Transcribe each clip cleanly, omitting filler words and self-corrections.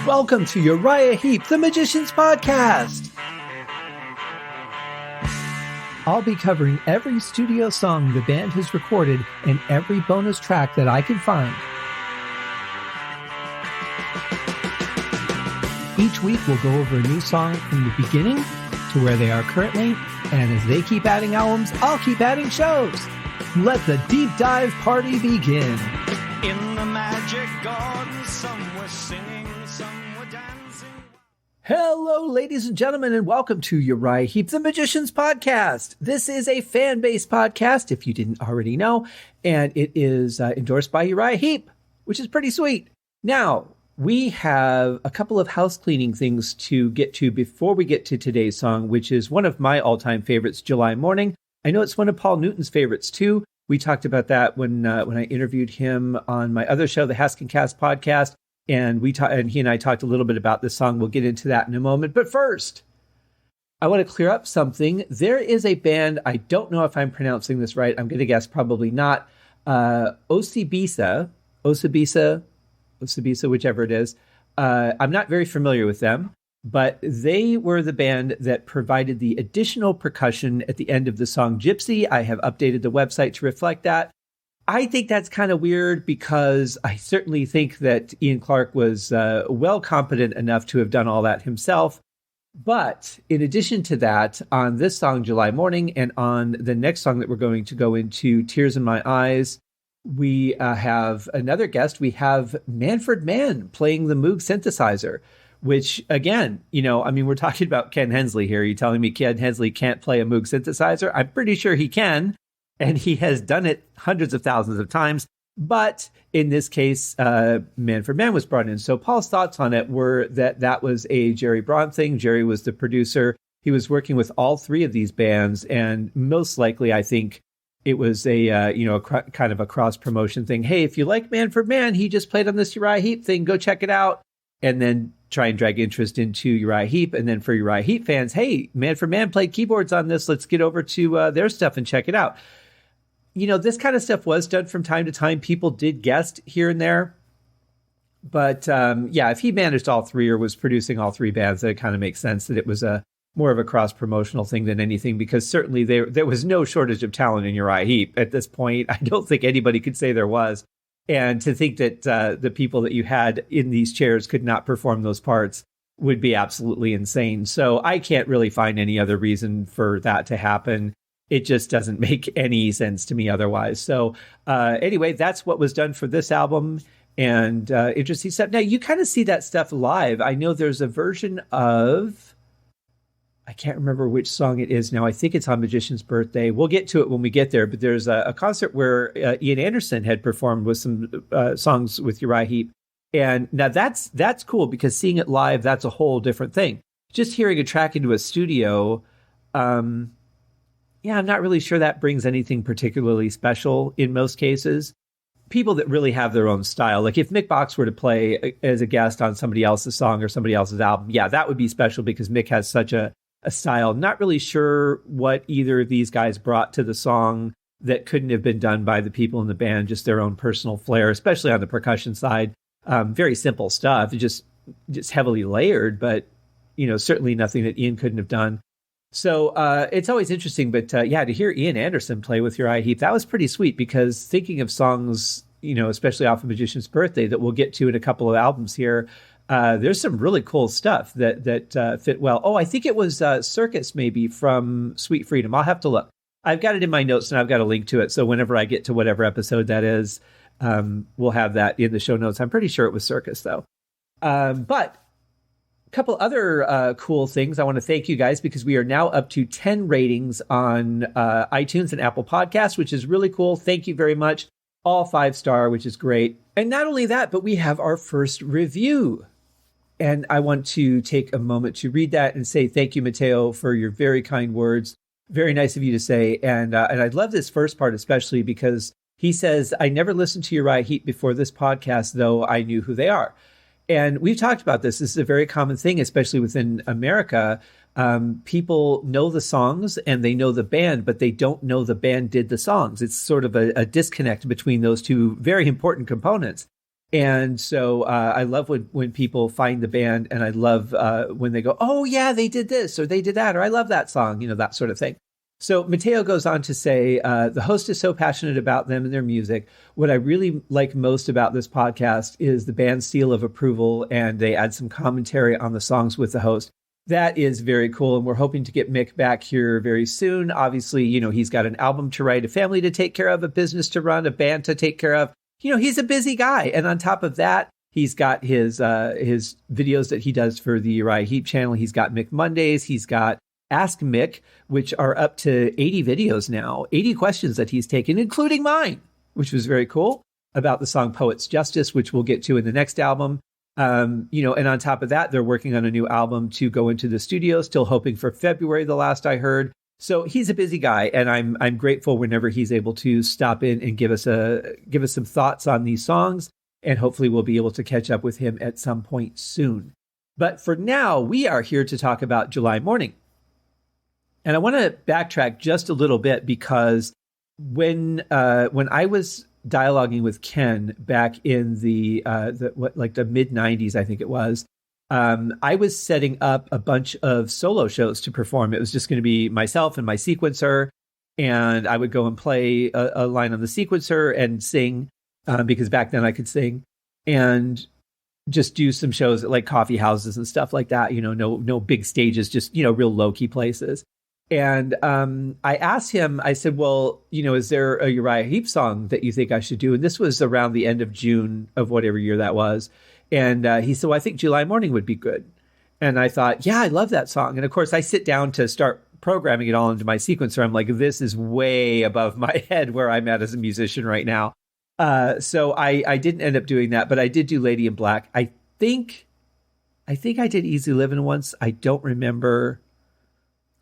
Welcome to Uriah Heep, the Magician's Podcast. I'll be covering every studio song the band has recorded and every bonus track that I can find. Each week we'll go over a new song from the beginning to where they are currently, and as they keep adding albums, I'll keep adding shows. Let the deep dive party begin. In the magic garden, some were singing, some were dancing. Hello, ladies and gentlemen, and welcome to Uriah Heep, the Magician's Podcast. This is a fan-based podcast, if you didn't already know, and it is endorsed by Uriah Heep, which is pretty sweet. Now, we have a couple of house cleaning things to get to before we get to today's song, which is one of my all-time favorites, July Morning. I know it's one of Paul Newton's favorites, too. We talked about that when I interviewed him on my other show, the Haskincast podcast, and he and I talked a little bit about this song. We'll get into that in a moment. But first, I want to clear up something. There is a band, I don't know if I'm pronouncing this right. I'm going to guess probably not. Osibisa, whichever it is. I'm not very familiar with them. But they were the band that provided the additional percussion at the end of the song Gypsy. I have updated the website to reflect that. I think that's kind of weird because I certainly think that Iain Clarke was well competent enough to have done all that himself. But in addition to that, on this song, July Morning, and on the next song that we're going to go into, Tears in My Eyes, we have another guest. We have Manfred Mann playing the Moog synthesizer. Which, again, we're talking about Ken Hensley here. You're telling me Ken Hensley can't play a Moog synthesizer? I'm pretty sure he can, and he has done it hundreds of thousands of times. But in this case, Manfred Mann was brought in. So Paul's thoughts on it were that was a Jerry Braun thing. Jerry was the producer. He was working with all three of these bands, and most likely, I think, it was a kind of a cross-promotion thing. Hey, if you like Manfred Mann, he just played on this Uriah Heep thing. Go check it out. And then try and drag interest into Uriah Heep. And then for Uriah Heep fans, hey, Manfred Mann played keyboards on this. Let's get over to their stuff and check it out. This kind of stuff was done from time to time. People did guest here and there. But if he managed all three or was producing all three bands, then it kind of makes sense that it was a more of a cross-promotional thing than anything, because certainly there was no shortage of talent in Uriah Heep at this point. I don't think anybody could say there was. And to think that the people that you had in these chairs could not perform those parts would be absolutely insane. So I can't really find any other reason for that to happen. It just doesn't make any sense to me otherwise. So anyway, that's what was done for this album. And interesting stuff. Now, you kind of see that stuff live. I know there's a version of... I can't remember which song it is now. I think it's on Magician's Birthday. We'll get to it when we get there. But there's a concert where Ian Anderson had performed with some songs with Uriah Heep. And now that's cool, because seeing it live, that's a whole different thing. Just hearing a track into a studio, I'm not really sure that brings anything particularly special in most cases. People that really have their own style, like if Mick Box were to play as a guest on somebody else's song or somebody else's album, that would be special because Mick has such a style. Not really sure what either of these guys brought to the song that couldn't have been done by the people in the band, just their own personal flair, especially on the percussion side. Very simple stuff, just heavily layered, but certainly nothing that Iain couldn't have done. So it's always interesting, but to hear Ian Anderson play with Uriah Heep, that was pretty sweet, because thinking of songs, especially off of Magician's Birthday that we'll get to in a couple of albums here, there's some really cool stuff that fit well. Oh, I think it was Circus, maybe, from Sweet Freedom. I'll have to look. I've got it in my notes, and I've got a link to it. So whenever I get to whatever episode that is, we'll have that in the show notes. I'm pretty sure it was Circus, though. But a couple other cool things. I want to thank you guys, because we are now up to 10 ratings on iTunes and Apple Podcasts, which is really cool. Thank you very much. All 5-star, which is great. And not only that, but we have our first review. And I want to take a moment to read that and say thank you, Mateo, for your very kind words. Very nice of you to say. And I love this first part, especially because he says, I never listened to Uriah Heep before this podcast, though I knew who they are. And we've talked about this. This is a very common thing, especially within America. People know the songs and they know the band, but they don't know the band did the songs. It's sort of a disconnect between those two very important components. And so I love when people find the band, and I love when they go, oh, yeah, they did this or they did that, or I love that song, that sort of thing. So Matteo goes on to say, the host is so passionate about them and their music. What I really like most about this podcast is the band's seal of approval, and they add some commentary on the songs with the host. That is very cool, and we're hoping to get Mick back here very soon. Obviously, he's got an album to write, a family to take care of, a business to run, a band to take care of. He's a busy guy. And on top of that, he's got his videos that he does for the Uriah Heep channel. He's got Mick Mondays. He's got Ask Mick, which are up to 80 videos now, 80 questions that he's taken, including mine, which was very cool, about the song Poet's Justice, which we'll get to in the next album. And on top of that, they're working on a new album to go into the studio, still hoping for February, the last I heard. So he's a busy guy, and I'm grateful whenever he's able to stop in and give us some thoughts on these songs, and hopefully we'll be able to catch up with him at some point soon. But for now, we are here to talk about July Morning. And I want to backtrack just a little bit, because when I was dialoguing with Ken back in the mid 90s, I think it was, I was setting up a bunch of solo shows to perform. It was just going to be myself and my sequencer, and I would go and play a line on the sequencer and sing, because back then I could sing, and just do some shows at like coffee houses and stuff like that. No big stages, just real low key places. And I asked him, I said, well, is there a Uriah Heep song that you think I should do? And this was around the end of June of whatever year that was. And he said, well, I think July Morning would be good. And I thought, yeah, I love that song. And of course, I sit down to start programming it all into my sequencer. I'm like, this is way above my head where I'm at as a musician right now. So I didn't end up doing that, but I did do Lady in Black. I think I did Easy Living once. I don't remember.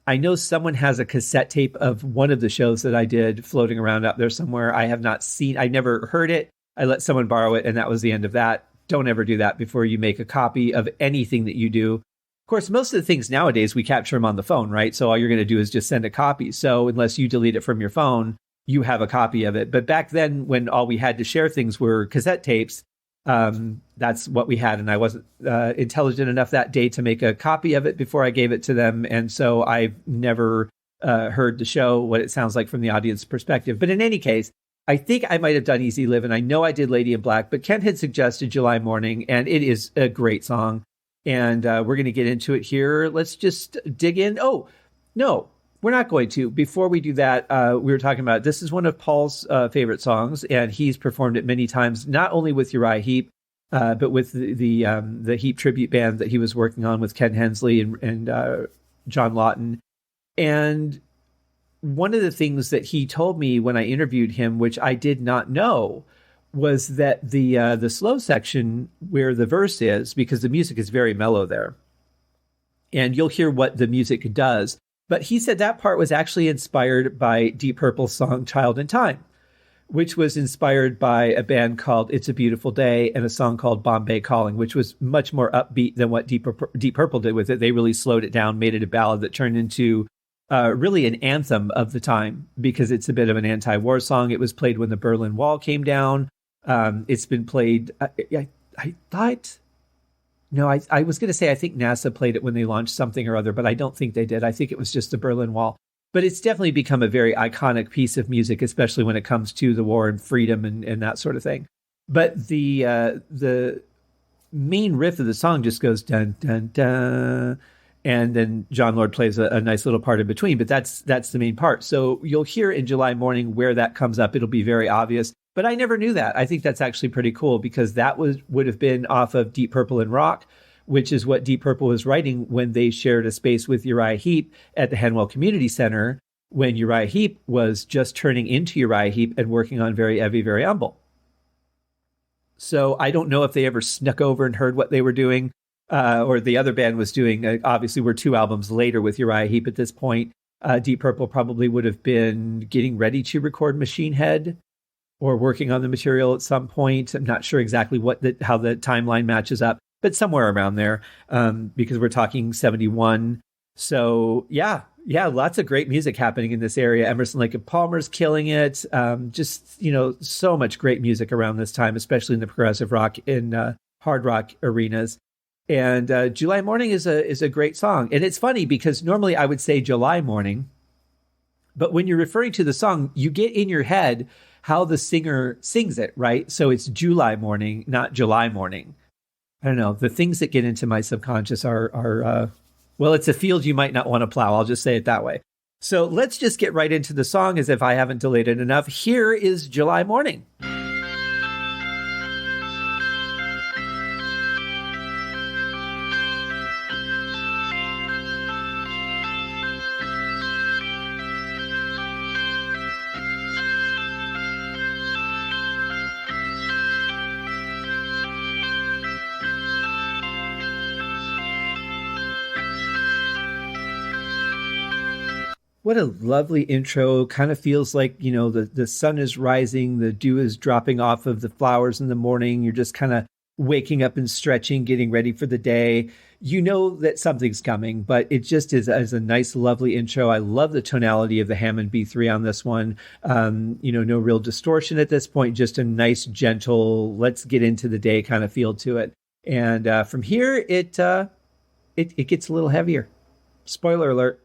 I know someone has a cassette tape of one of the shows that I did floating around out there somewhere. I have not seen, I never heard it. I let someone borrow it, and that was the end of that. Don't ever do that before you make a copy of anything that you do. Of course, most of the things nowadays, we capture them on the phone, right? So all you're going to do is just send a copy. So unless you delete it from your phone, you have a copy of it. But back then, when all we had to share things were cassette tapes, that's what we had. And I wasn't intelligent enough that day to make a copy of it before I gave it to them. And so I've never heard the show, what it sounds like from the audience perspective. But in any case, I think I might have done Easy Living. I know I did Lady in Black, but Ken had suggested July Morning, and it is a great song. And we're going to get into it here. Let's just dig in. Oh, no, we're not going to. Before we do that, we were talking about, this is one of Paul's favorite songs, and he's performed it many times, not only with Uriah Heep, but with the Heep tribute band that he was working on with Ken Hensley and John Lawton. And one of the things that he told me when I interviewed him, which I did not know, was that the slow section where the verse is, because the music is very mellow there, and you'll hear what the music does. But he said that part was actually inspired by Deep Purple's song Child in Time, which was inspired by a band called It's a Beautiful Day and a song called Bombay Calling, which was much more upbeat than what Deep Purple did with it. They really slowed it down, made it a ballad that turned into really an anthem of the time, because it's a bit of an anti-war song. It was played when the Berlin Wall came down. It's been played, I thought... No, I was going to say I think NASA played it when they launched something or other, but I don't think they did. I think it was just the Berlin Wall. But it's definitely become a very iconic piece of music, especially when it comes to the war and freedom and that sort of thing. But the main riff of the song just goes dun dun dun, and then John Lord plays a nice little part in between. But that's the main part. So you'll hear in July Morning where that comes up. It'll be very obvious. But I never knew that. I think that's actually pretty cool, because that would have been off of Deep Purple and Rock, which is what Deep Purple was writing when they shared a space with Uriah Heep at the Hanwell Community Center, when Uriah Heep was just turning into Uriah Heep and working on Very Heavy, Very Humble. So I don't know if they ever snuck over and heard what they were doing, or the other band was doing. Obviously, we're 2 albums later with Uriah Heep at this point. Deep Purple probably would have been getting ready to record Machine Head, or working on the material at some point. I'm not sure exactly how the timeline matches up, but somewhere around there, because we're talking 71. So yeah, Yeah, lots of great music happening in this area. Emerson, Lake and Palmer's killing it. Just, so much great music around this time, especially in the progressive rock and hard rock arenas. And July Morning is a great song. And it's funny because normally I would say July Morning, but when you're referring to the song, you get in your head how the singer sings it, right? So it's July Morning, not July Morning. I don't know. The things that get into my subconscious are well, it's a field you might not want to plow. I'll just say it that way. So let's just get right into the song as if I haven't delayed it enough. Here is July Morning. What a lovely intro. Kind of feels like, the sun is rising, the dew is dropping off of the flowers in the morning. You're just kind of waking up and stretching, getting ready for the day. You know that something's coming, but it just is a nice, lovely intro. I love the tonality of the Hammond B3 on this one. No real distortion at this point, just a nice, gentle, let's get into the day kind of feel to it. And from here, it gets a little heavier. Spoiler alert.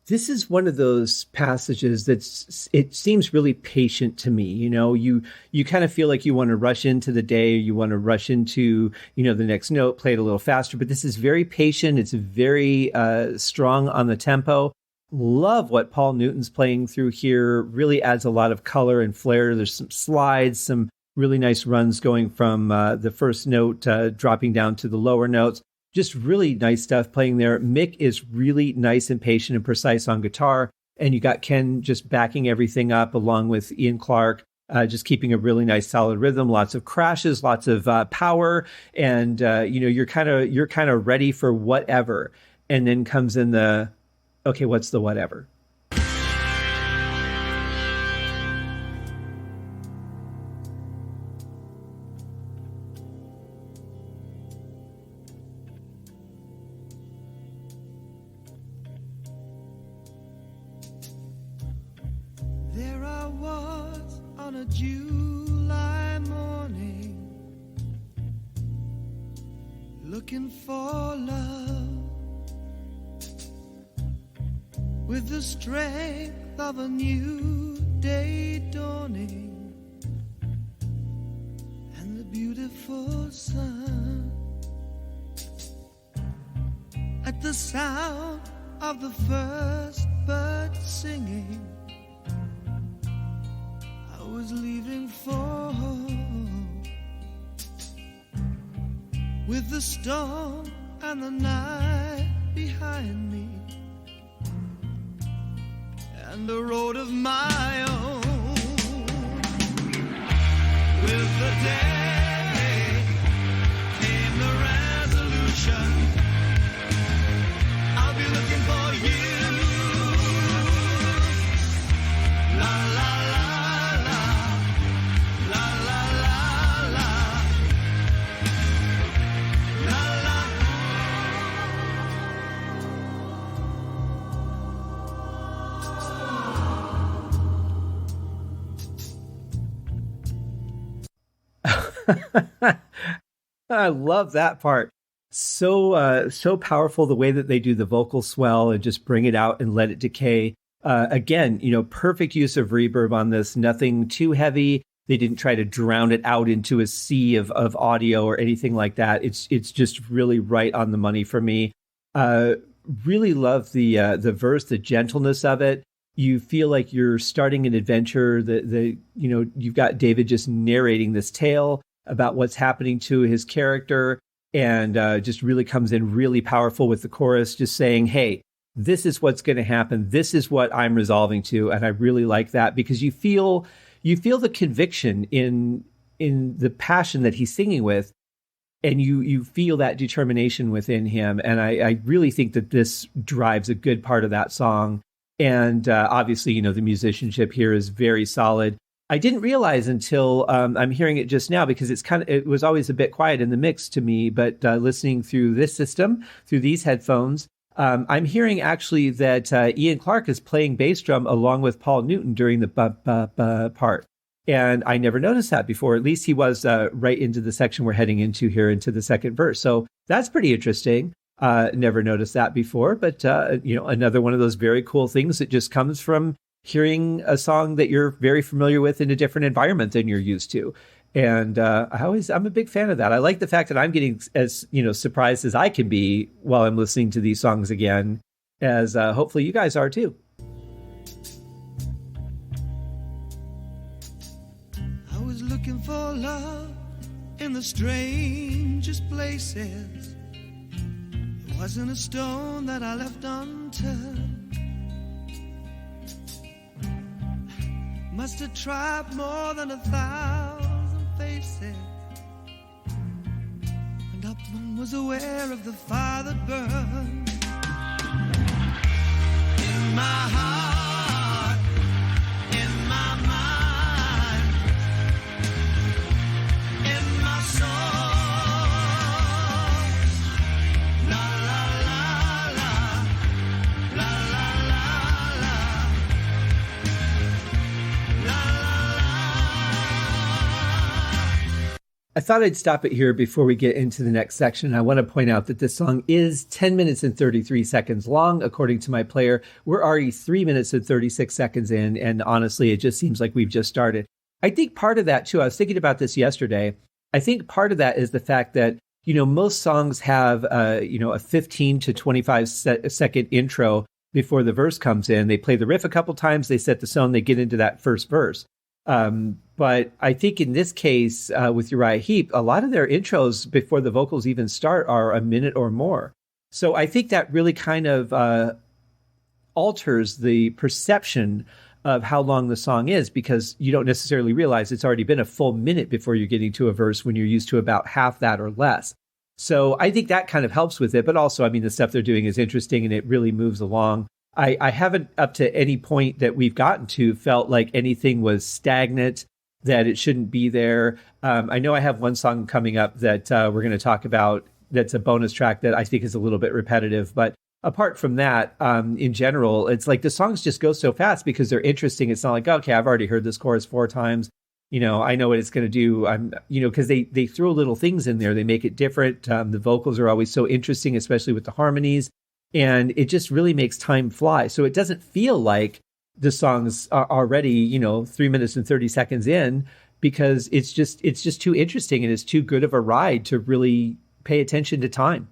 This is one of those passages it seems really patient to me. You kind of feel like you want to rush into the day, you want to rush into, the next note, play it a little faster, but this is very patient. It's very strong on the tempo. Love what Paul Newton's playing through here. Really adds a lot of color and flair. There's some slides, some really nice runs going from the first note dropping down to the lower notes. Just really nice stuff playing there. Mick is really nice and patient and precise on guitar. And you got Ken just backing everything up along with Iain Clarke, just keeping a really nice solid rhythm, lots of crashes, lots of power. And, you're kind of ready for whatever. And then comes in okay, what's the whatever? There I was on a July morning, looking for love, with the strength of a new day dawning, and the beautiful sun. At the sound of the first bird singing, I was leaving for home, with the storm and the night behind me, and a road of my own. With the day came the resolution, I'll be looking for you. La la la la, la la la la, la la. I love that part. So powerful, the way that they do the vocal swell and just bring it out and let it decay. Again, perfect use of reverb on this. Nothing too heavy. They didn't try to drown it out into a sea of audio or anything like that. It's just really right on the money for me. really love the verse, the gentleness of it. You feel like you're starting an adventure. You've got David just narrating this tale about what's happening to his character, and just really comes in really powerful with the chorus, just saying, "Hey, this is what's going to happen. This is what I'm resolving to," and I really like that because you feel the conviction in the passion that he's singing with. And you feel that determination within him. And I really think that this drives a good part of that song. And obviously, the musicianship here is very solid. I didn't realize until I'm hearing it just now, because it was always a bit quiet in the mix to me. But listening through this system, through these headphones, I'm hearing actually that Iain Clarke is playing bass drum along with Paul Newton during the ba-ba-ba part. And I never noticed that before. At least he was right into the section we're heading into here, into the second verse. So that's pretty interesting. Never noticed that before. But, another one of those very cool things that just comes from hearing a song that you're very familiar with in a different environment than you're used to. And I'm a big fan of that. I like the fact that I'm getting as, surprised as I can be while I'm listening to these songs again, as hopefully you guys are too. Looking for love in the strangest places. It wasn't a stone that I left unturned. Must have tried more than 1,000 faces, and not one was aware of the fire that burned in my heart, in my mind. I thought I'd stop it here before we get into the next section. I want to point out that this song is 10 minutes and 33 seconds long, according to my player. We're already 3 minutes and 36 seconds in, and honestly, it just seems like we've just started. I think part of that, too, I was thinking about this yesterday. I think part of that is the fact that, most songs have, a 15 to 25 second intro before the verse comes in. They play the riff a couple times, they set the tone, they get into that first verse. But I think in this case, with Uriah Heep, a lot of their intros before the vocals even start are a minute or more. So I think that really kind of alters the perception of how long the song is, because you don't necessarily realize it's already been a full minute before you're getting to a verse when you're used to about half that or less. So I think that kind of helps with it. But also, the stuff they're doing is interesting and it really moves along. I haven't, up to any point that we've gotten to, felt like anything was stagnant, that it shouldn't be there. I know I have one song coming up that we're going to talk about that's a bonus track that I think is a little bit repetitive. But apart from that, in general, it's like the songs just go so fast because they're interesting. It's not like, okay, I've already heard this chorus 4 times. I know what it's going to do. Because they throw little things in there. They make it different. The vocals are always so interesting, especially with the harmonies. And it just really makes time fly. So it doesn't feel like the songs are already, 3 minutes and 30 seconds in, because it's just too interesting and it's too good of a ride to really pay attention to time.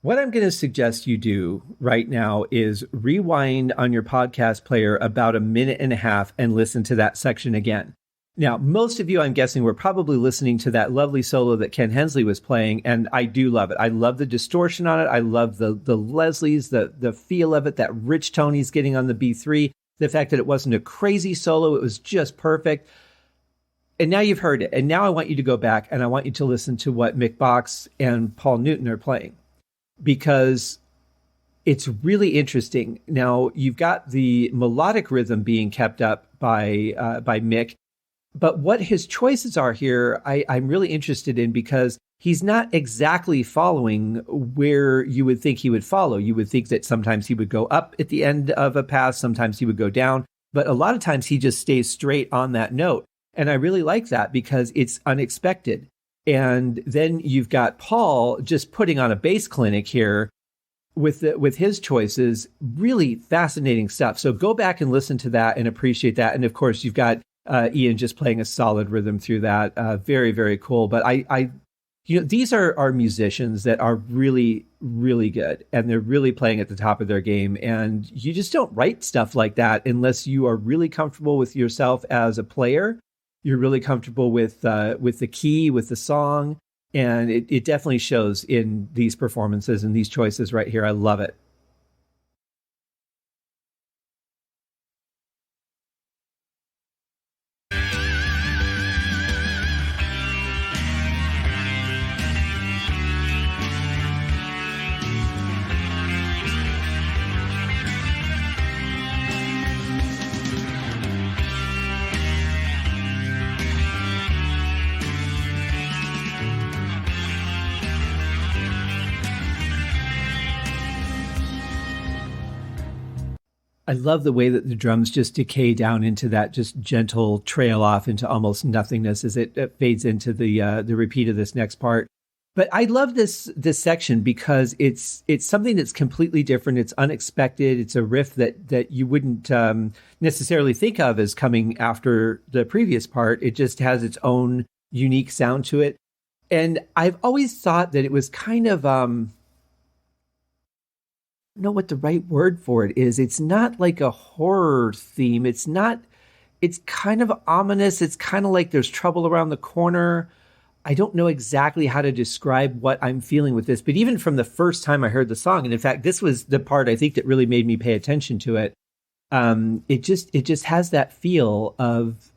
What I'm going to suggest you do right now is rewind on your podcast player about a minute and a half and listen to that section again. Now, most of you, I'm guessing, were probably listening to that lovely solo that Ken Hensley was playing, and I do love it. I love the distortion on it. I love the Leslie's, the feel of it, that rich tone he's getting on the B3, the fact that it wasn't a crazy solo. It was just perfect. And now you've heard it. And now I want you to go back and I want you to listen to what Mick Box and Paul Newton are playing, because it's really interesting. Now, you've got the melodic rhythm being kept up by Mick, but what his choices are here, I'm really interested in, because he's not exactly following where you would think he would follow. You would think that sometimes he would go up at the end of a pass, sometimes he would go down, but a lot of times he just stays straight on that note. And I really like that because it's unexpected. And then you've got Paul just putting on a bass clinic here with his choices. Really fascinating stuff. So go back and listen to that and appreciate that. And of course, you've got Iain just playing a solid rhythm through that. Very, very cool. But these are musicians that are really, really good, and they're really playing at the top of their game. And you just don't write stuff like that unless you are really comfortable with yourself as a player. You're really comfortable with the key, with the song, and it definitely shows in these performances and these choices right here. I love it. I love the way that the drums just decay down into that just gentle trail off into almost nothingness as it fades into the repeat of this next part. But I love this section because it's something that's completely different. It's unexpected. It's a riff that you wouldn't necessarily think of as coming after the previous part. It just has its own unique sound to it. And I've always thought that it was kind of I don't know what the right word for it is. It's not like a horror theme. It's kind of ominous. It's kind of like there's trouble around the corner. I don't know exactly how to describe what I'm feeling with this, but even from the first time I heard the song, and in fact, this was the part I think that really made me pay attention to it. It just has that feel of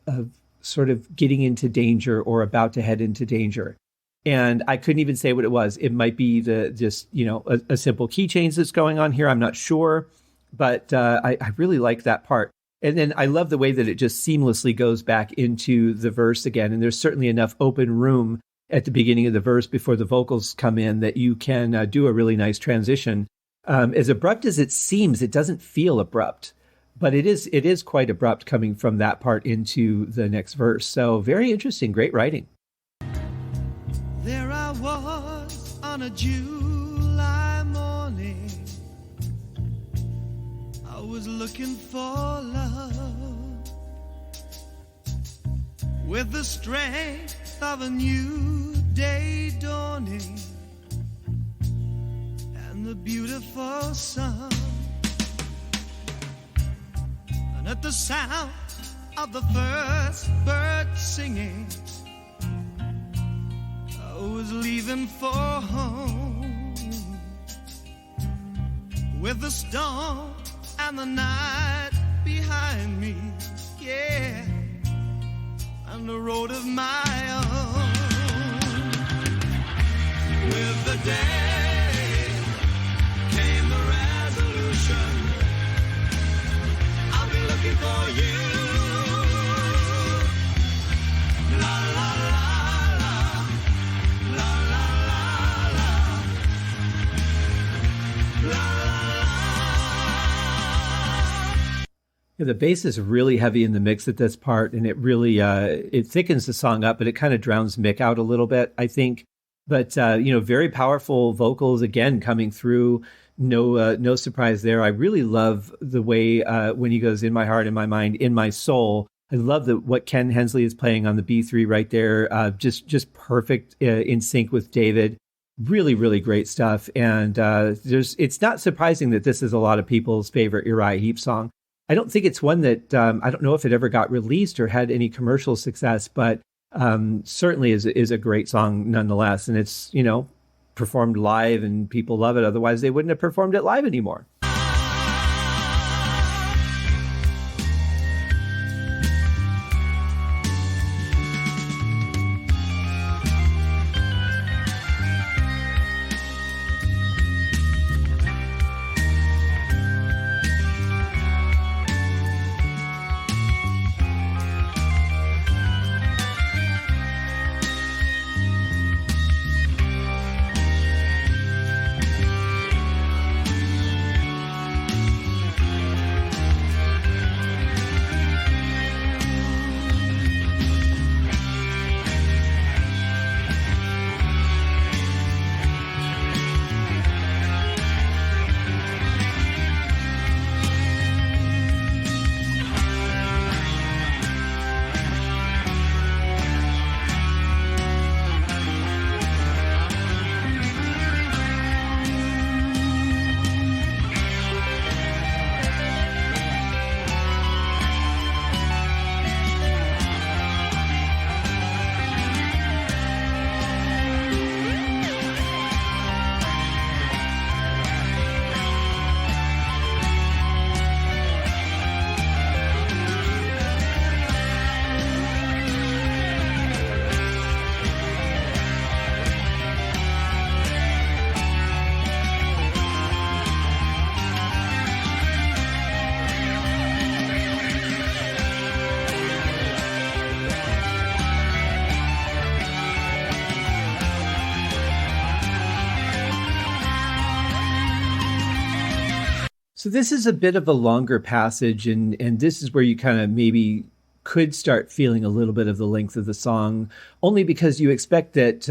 sort of getting into danger or about to head into danger. And I couldn't even say what it was. It might be a simple key change that's going on here. I'm not sure, but I really like that part. And then I love the way that it just seamlessly goes back into the verse again. And there's certainly enough open room at the beginning of the verse before the vocals come in that you can do a really nice transition. As abrupt as it seems, it doesn't feel abrupt, but it is quite abrupt coming from that part into the next verse. So very interesting, great writing. There I was on a July morning. I was looking for love with the strength of a new day dawning and the beautiful sun. And at the sound of the first bird singing, I was leaving for home with the storm and the night behind me, yeah, and the road of my own. With the day came the resolution, I'll be looking for you. La la la. Yeah, the bass is really heavy in the mix at this part, and it really it thickens the song up, but it kind of drowns Mick out a little bit, I think. But very powerful vocals again coming through. No surprise there. I really love the way when he goes, "In my heart, in my mind, in my soul." I love what Ken Hensley is playing on the B3 right there. Just perfect in sync with David. Really, really great stuff. And it's not surprising that this is a lot of people's favorite Uriah Heep song. I don't think it's one that I don't know if it ever got released or had any commercial success, but certainly is a great song nonetheless. And it's, performed live and people love it. Otherwise, they wouldn't have performed it live anymore. So this is a bit of a longer passage, and this is where you kind of maybe could start feeling a little bit of the length of the song, only because you expect that,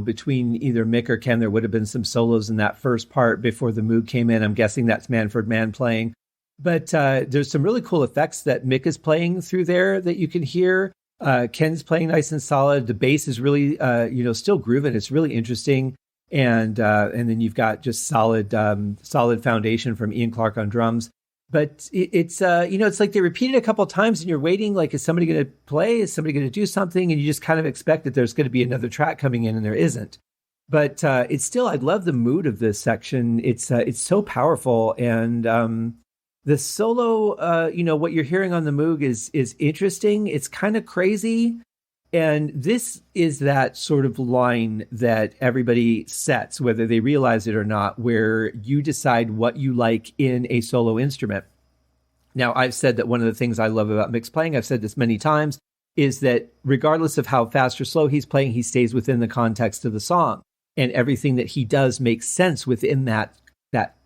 between either Mick or Ken, there would have been some solos in that first part before the Moog came in. I'm guessing that's Manfred Mann playing. But there's some really cool effects that Mick is playing through there that you can hear. Ken's playing nice and solid. The bass is really, still grooving. It's really interesting. And then you've got just solid foundation from Iain Clarke on drums. But it's like they repeat it a couple of times and you're waiting, like, is somebody going to play? Is somebody going to do something? And you just kind of expect that there's going to be another track coming in, and there isn't. But it's still, I love the mood of this section. It's so powerful. And the solo, what you're hearing on the Moog is interesting. It's kind of crazy. And this is that sort of line that everybody sets, whether they realize it or not, where you decide what you like in a solo instrument. Now, I've said that one of the things I love about Mick's playing, I've said this many times, is that regardless of how fast or slow he's playing, he stays within the context of the song. And everything that he does makes sense within that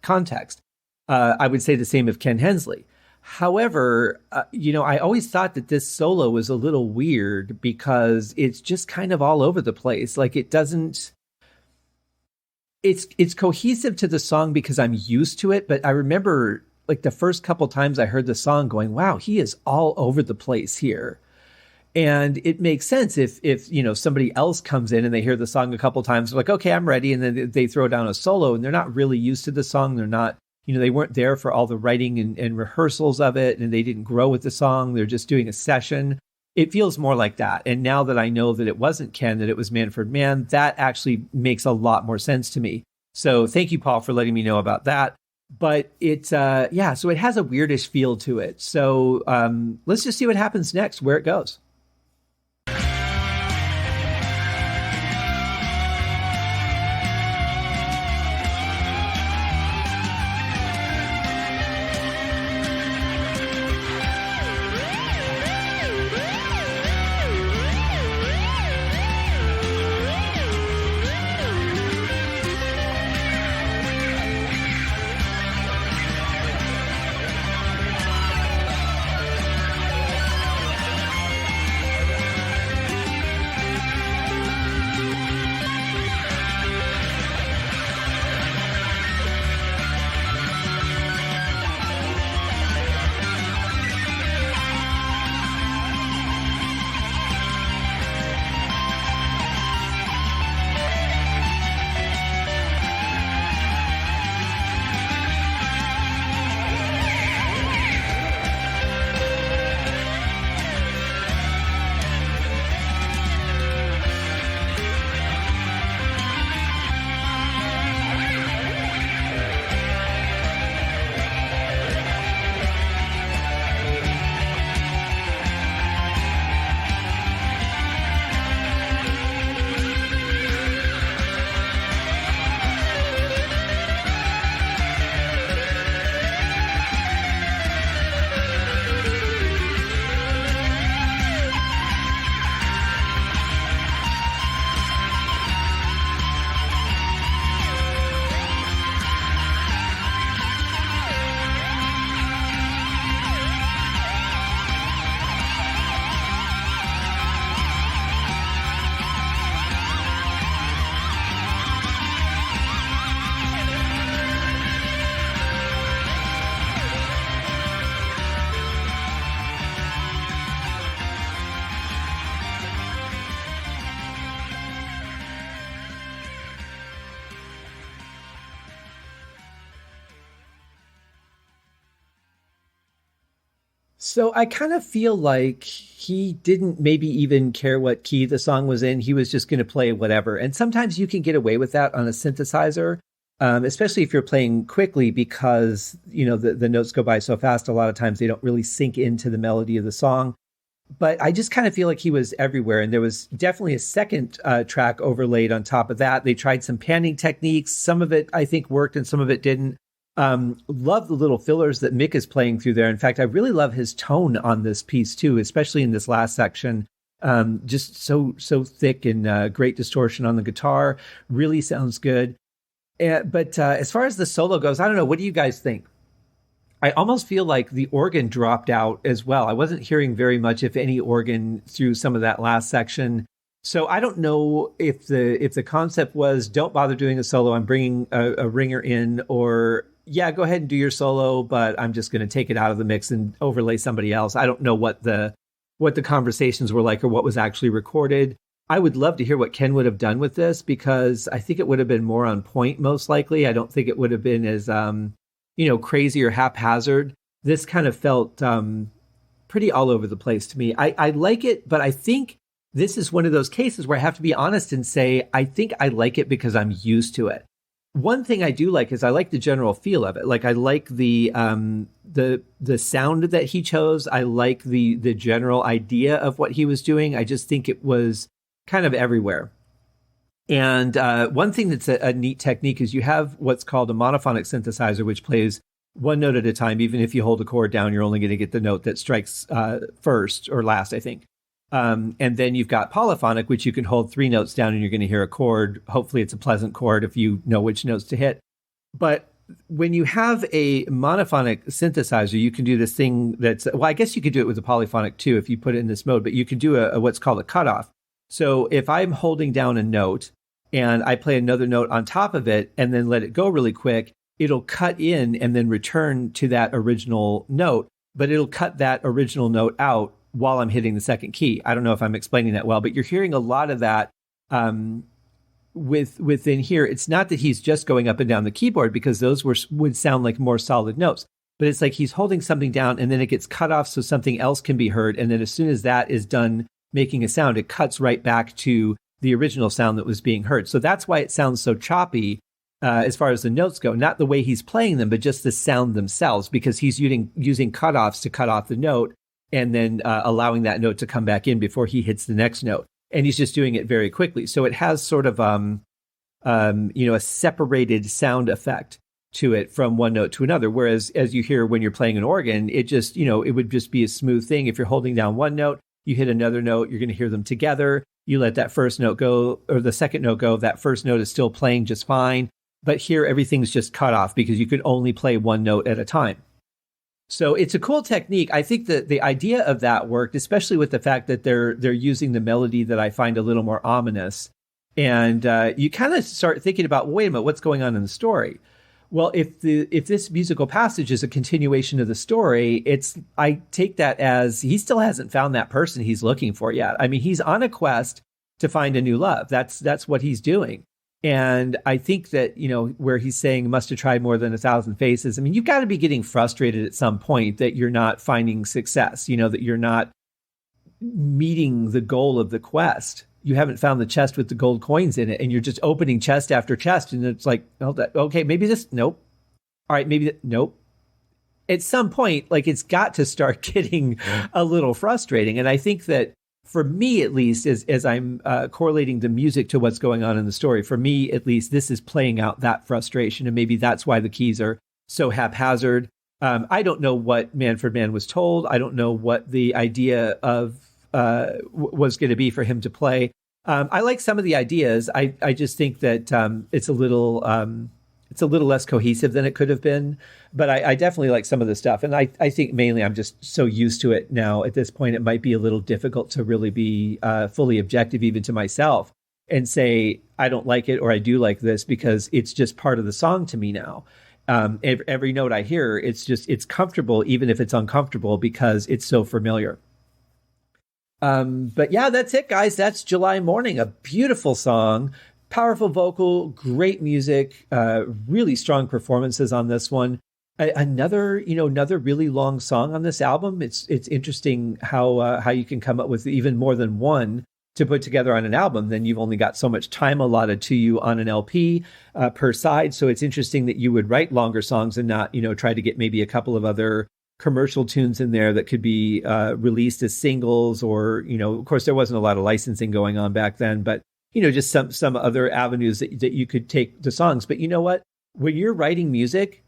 context. I would say the same of Ken Hensley. However, I always thought that this solo was a little weird because it's just kind of all over the place. Like, it doesn't, it's cohesive to the song because I'm used to it. But I remember, like, the first couple times I heard the song going, wow, he is all over the place here. And it makes sense if somebody else comes in and they hear the song a couple times, they're like, okay, I'm ready. And then they throw down a solo and they're not really used to the song. They're not, they weren't there for all the writing and rehearsals of it, and they didn't grow with the song. They're just doing a session. It feels more like that. And now that I know that it wasn't Ken, that it was Manfred Mann, that actually makes a lot more sense to me. So thank you, Paul, for letting me know about that. But it's, so it has a weirdish feel to it. So let's just see what happens next, where it goes. So I kind of feel like he didn't maybe even care what key the song was in. He was just going to play whatever. And sometimes you can get away with that on a synthesizer, especially if you're playing quickly because, the notes go by so fast. A lot of times they don't really sink into the melody of the song. But I just kind of feel like he was everywhere. And there was definitely a second track overlaid on top of that. They tried some panning techniques. Some of it, I think, worked and some of it didn't. Love the little fillers that Mick is playing through there. In fact, I really love his tone on this piece too, especially in this last section. Just so thick and great distortion on the guitar. Really sounds good. But as far as the solo goes, I don't know. What do you guys think? I almost feel like the organ dropped out as well. I wasn't hearing very much, if any, organ through some of that last section. So I don't know if the concept was don't bother doing a solo. I'm bringing a ringer in, or yeah, go ahead and do your solo, but I'm just going to take it out of the mix and overlay somebody else. I don't know what the conversations were like or what was actually recorded. I would love to hear what Ken would have done with this because I think it would have been more on point, most likely. I don't think it would have been as, crazy or haphazard. This kind of felt pretty all over the place to me. I like it, but I think this is one of those cases where I have to be honest and say, I think I like it because I'm used to it. One thing I do like is I like the general feel of it. Like I like the sound that he chose. I like the general idea of what he was doing. I just think it was kind of everywhere. And one thing that's a neat technique is you have what's called a monophonic synthesizer, which plays one note at a time. Even if you hold a chord down, you're only going to get the note that strikes first or last, I think. And then you've got polyphonic, which you can hold three notes down and you're going to hear a chord. Hopefully it's a pleasant chord if you know which notes to hit. But when you have a monophonic synthesizer, you can do this thing I guess you could do it with a polyphonic too if you put it in this mode, but you can do a what's called a cutoff. So if I'm holding down a note and I play another note on top of it and then let it go really quick, it'll cut in and then return to that original note, but it'll cut that original note out while I'm hitting the second key. I don't know if I'm explaining that well, but you're hearing a lot of that within here. It's not that he's just going up and down the keyboard because those would sound like more solid notes, but it's like he's holding something down and then it gets cut off so something else can be heard. And then as soon as that is done making a sound, it cuts right back to the original sound that was being heard. So that's why it sounds so choppy as far as the notes go, not the way he's playing them, but just the sound themselves, because he's using cutoffs to cut off the note and then allowing that note to come back in before he hits the next note. And he's just doing it very quickly. So it has sort of, a separated sound effect to it from one note to another. Whereas as you hear when you're playing an organ, it just, it would just be a smooth thing. If you're holding down one note, you hit another note, you're going to hear them together. You let that first note go or the second note go. That first note is still playing just fine. But here everything's just cut off because you can only play one note at a time. So it's a cool technique. I think that the idea of that worked, especially with the fact that they're using the melody that I find a little more ominous. And you kind of start thinking about, well, wait a minute, what's going on in the story? Well, if this musical passage is a continuation of the story, I take that as he still hasn't found that person he's looking for yet. I mean, he's on a quest to find a new love. That's what he's doing. And I think that, where he's saying must have tried more than 1,000 faces. I mean, you've got to be getting frustrated at some point that you're not finding success, that you're not meeting the goal of the quest. You haven't found the chest with the gold coins in it, and you're just opening chest after chest. And it's like, okay, maybe this, nope. All right, maybe that, nope. At some point, it's got to start getting a little frustrating. And I think that for me, at least, as I'm correlating the music to what's going on in the story, for me, at least, this is playing out that frustration. And maybe that's why the keys are so haphazard. I don't know what Manfred Mann was told. I don't know what the idea of was going to be for him to play. I like some of the ideas. I just think that it's a little less cohesive than it could have been. But I definitely like some of the stuff. And I think mainly I'm just so used to it now. At this point, it might be a little difficult to really be fully objective even to myself and say, I don't like it or I do like this, because it's just part of the song to me now. Every note I hear, it's comfortable, even if it's uncomfortable, because it's so familiar. But yeah, that's it, guys. That's July Morning, a beautiful song, powerful vocal, great music, really strong performances on this one. Another really long song on this album. It's interesting how you can come up with even more than one to put together on an album. Then you've only got so much time allotted to you on an LP per side. So it's interesting that you would write longer songs and not, try to get maybe a couple of other commercial tunes in there that could be released as singles, or, of course there wasn't a lot of licensing going on back then, but, just some other avenues that you could take the songs. But you know what? When you're writing music,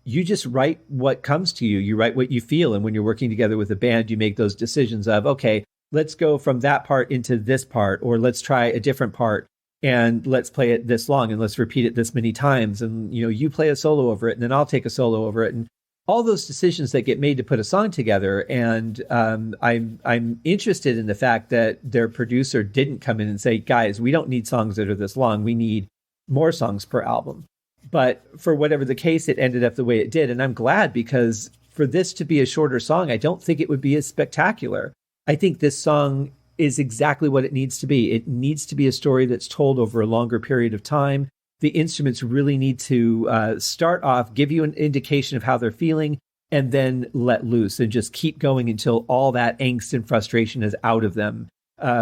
you just write what comes to you. You write what you feel. And when you're working together with a band, you make those decisions of, okay, let's go from that part into this part, or let's try a different part and let's play it this long and let's repeat it this many times. And, you play a solo over it and then I'll take a solo over it. And all those decisions that get made to put a song together. And I'm interested in the fact that their producer didn't come in and say, guys, we don't need songs that are this long. We need more songs per album. But for whatever the case, it ended up the way it did. And I'm glad, because for this to be a shorter song, I don't think it would be as spectacular. I think this song is exactly what it needs to be. It needs to be a story that's told over a longer period of time. The instruments really need to start off, give you an indication of how they're feeling, and then let loose and just keep going until all that angst and frustration is out of them,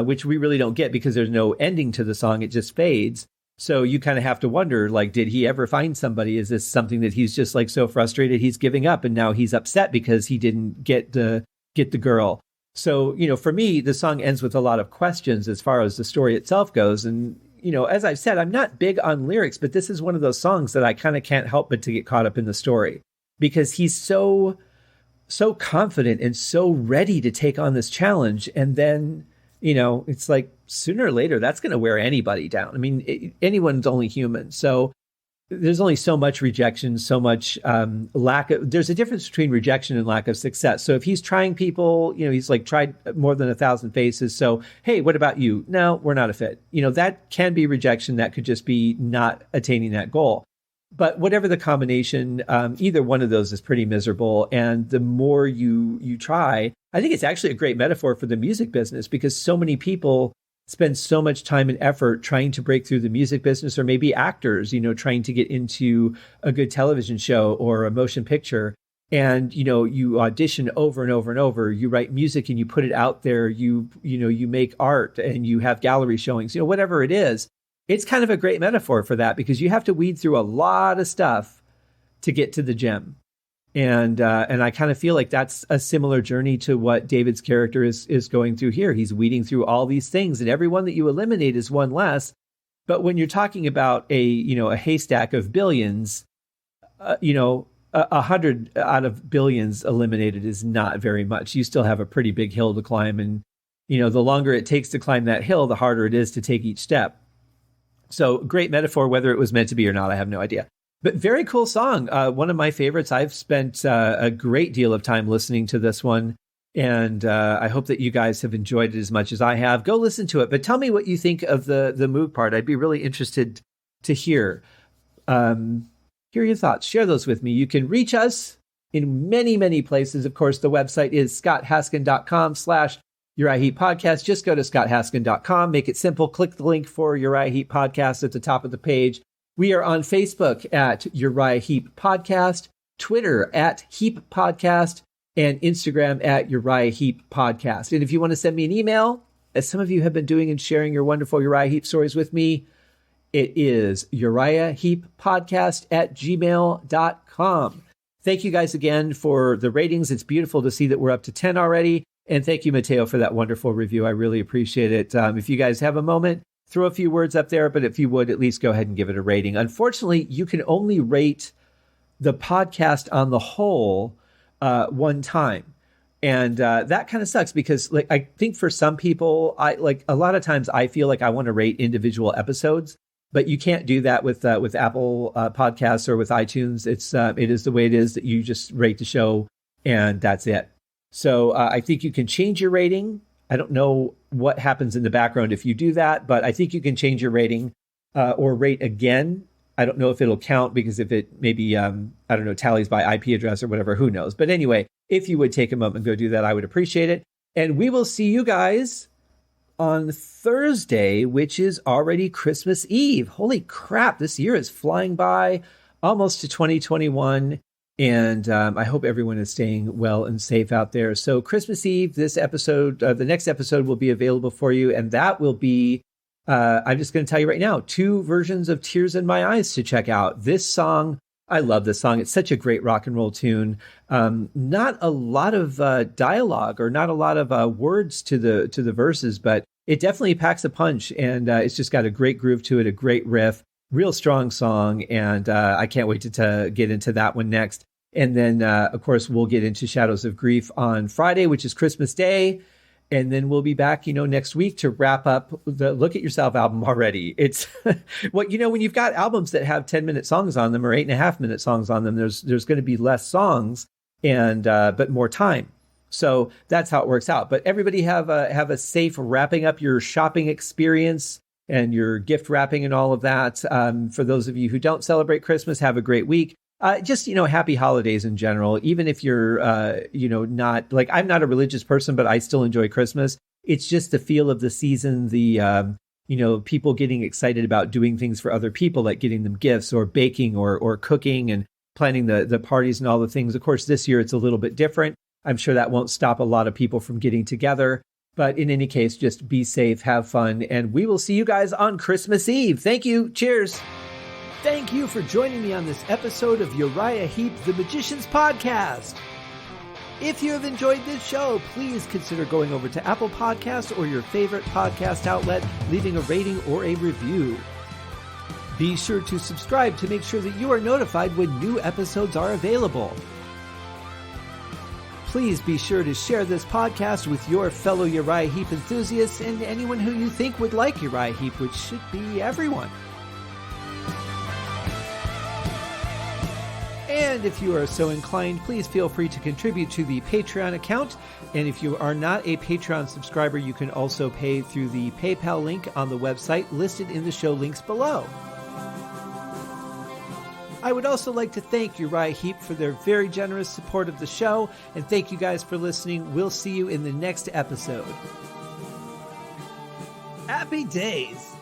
which we really don't get because there's no ending to the song. It just fades. So you kind of have to wonder, like, did he ever find somebody? Is this something that he's just like so frustrated he's giving up, and now he's upset because he didn't get the girl? So, for me, the song ends with a lot of questions as far as the story itself goes. And, as I've said, I'm not big on lyrics, but this is one of those songs that I kind of can't help but to get caught up in the story, because he's so confident and so ready to take on this challenge. And then, it's like sooner or later, that's going to wear anybody down. I mean, anyone's only human. So there's only so much rejection, so much there's a difference between rejection and lack of success. So if he's trying people, he's like tried more than 1,000 faces. So, hey, what about you? No, we're not a fit. That can be rejection. That could just be not attaining that goal. But whatever the combination, either one of those is pretty miserable. And the more you try, I think it's actually a great metaphor for the music business, because so many people spend so much time and effort trying to break through the music business, or maybe actors, trying to get into a good television show or a motion picture. And, you audition over and over and over. You write music and you put it out there. You make art and you have gallery showings, whatever it is. It's kind of a great metaphor for that, because you have to weed through a lot of stuff to get to the gem. And I kind of feel like that's a similar journey to what David's character is going through here. He's weeding through all these things, and every one that you eliminate is one less. But when you're talking about a haystack of billions, 100 out of billions eliminated is not very much. You still have a pretty big hill to climb, and the longer it takes to climb that hill, the harder it is to take each step. So great metaphor. Whether it was meant to be or not, I have no idea. But very cool song. One of my favorites. I've spent a great deal of time listening to this one, and I hope that you guys have enjoyed it as much as I have. Go listen to it. But tell me what you think of the Moog part. I'd be really interested to hear your thoughts. Share those with me. You can reach us in many, many places. Of course, the website is scotthaskin.com/Uriah Heep Podcast. Just go to scotthaskin.com. Make it simple. Click the link for Uriah Heep Podcast at the top of the page. We are on Facebook at Uriah Heep Podcast, Twitter at Heep Podcast, and Instagram at Uriah Heep Podcast. And if you want to send me an email, as some of you have been doing and sharing your wonderful Uriah Heep stories with me, it is uriahheeppodcast@gmail.com. Thank you guys again for the ratings. It's beautiful to see that we're up to 10 already. And thank you, Mateo, for that wonderful review. I really appreciate it. If you guys have a moment, throw a few words up there, but if you would, at least go ahead and give it a rating. Unfortunately, you can only rate the podcast on the whole one time. And that kind of sucks, because I think for some people, a lot of times I feel like I want to rate individual episodes, but you can't do that with Apple Podcasts or with iTunes. It is the way it is, that you just rate the show and that's it. So I think you can change your rating. I don't know what happens in the background if you do that, but I think you can change your rating or rate again. I don't know if it'll count, because if it maybe, tallies by IP address or whatever, who knows. But anyway, if you would take a moment and go do that, I would appreciate it. And we will see you guys on Thursday, which is already Christmas Eve. Holy crap, this year is flying by, almost to 2021. And I hope everyone is staying well and safe out there. So Christmas Eve, this episode, the next episode will be available for you. And that will be, I'm just going to tell you right now, 2 versions of Tears in My Eyes to check out. This song, I love this song. It's such a great rock and roll tune. Not a lot of dialogue or not a lot of words to the verses, but it definitely packs a punch. And it's just got a great groove to it, a great riff, real strong song. And I can't wait to get into that one next. And then, of course, we'll get into Shadows of Grief on Friday, which is Christmas Day. And then we'll be back, next week to wrap up the Look at Yourself album already. It's when you've got albums that have 10-minute songs on them or 8.5-minute songs on them, there's going to be less songs and but more time. So that's how it works out. But everybody have a safe wrapping up your shopping experience and your gift wrapping and all of that. For those of you who don't celebrate Christmas, have a great week. Just, happy holidays in general, even if you're, not like, I'm not a religious person, but I still enjoy Christmas. It's just the feel of the season, the, people getting excited about doing things for other people, like getting them gifts or baking or cooking and planning the parties and all the things. Of course, this year it's a little bit different. I'm sure that won't stop a lot of people from getting together. But in any case, just be safe, have fun, and we will see you guys on Christmas Eve. Thank you. Cheers. Thank you for joining me on this episode of Uriah Heep, the Magician's Podcast. If you have enjoyed this show, please consider going over to Apple Podcasts or your favorite podcast outlet, leaving a rating or a review. Be sure to subscribe to make sure that you are notified when new episodes are available. Please be sure to share this podcast with your fellow Uriah Heep enthusiasts and anyone who you think would like Uriah Heep, which should be everyone. And if you are so inclined, please feel free to contribute to the Patreon account. And if you are not a Patreon subscriber, you can also pay through the PayPal link on the website listed in the show links below. I would also like to thank Uriah Heep for their very generous support of the show. And thank you guys for listening. We'll see you in the next episode. Happy days!